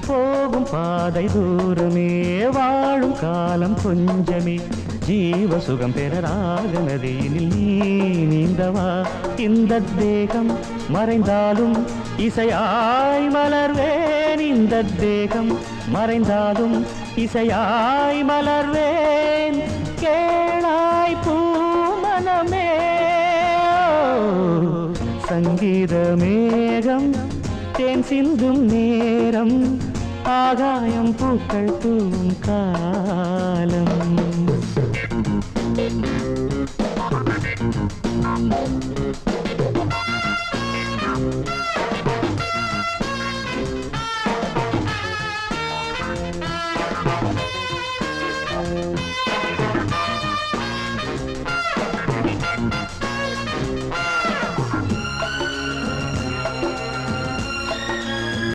போகும் பாதை தூரமே வாழும் காலம் கொஞ்சமே ஜீவ சுகம் பெற ராக நதியினில் நீ நீந்தவா இந்த தேகம் மறைந்தாலும் இசையாய் மலர்வேன் இந்த தேகம் மறைந்தாலும் இசையாய் மலர்வேன் கேளாய் பூமனமே சங்கீத மேகம் தேன் சிந்தும் நேரம் ஆகாயம் பூக்கள் தூவும் காலம்